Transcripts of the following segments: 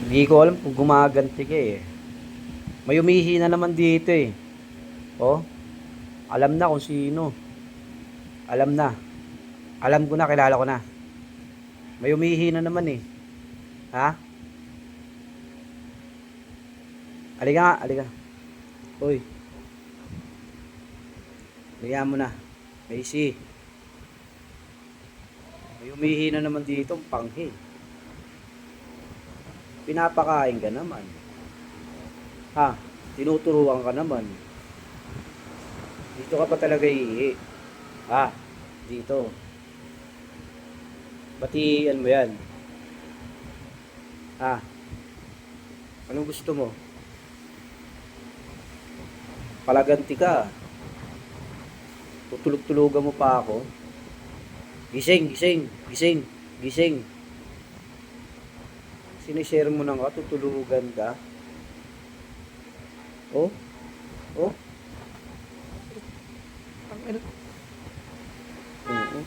Hindi ko alam kung gumaganti ka eh. May umihi na naman dito eh. Oh, alam na kung sino. Alam na. Alam ko na, kilala ko na. May umihi na naman eh. Ha? Halika nga, halika. Uy, halika mo na. Macy, may umihi na naman dito, panghi. Pinapakain ka naman. Ha? Tinuturuan ka naman. Dito ka pa talaga iihi. Ha? Dito. Batian mo yan. Ha? Anong gusto mo? Palaganti ka. Tutulog-tulugan mo pa ako. Gising, gising, gising, gising. Sinishare mo nang tutulugan ka. Oh? Oh? Ang ina. Oo.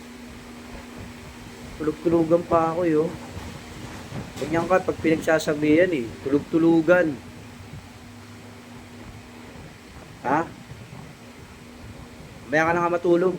Tulog-tulugan pa ako yo. Ganyan ka pag pinagsasabihan eh. Tulog-tulugan. Ha? Maya ka na nga matulog.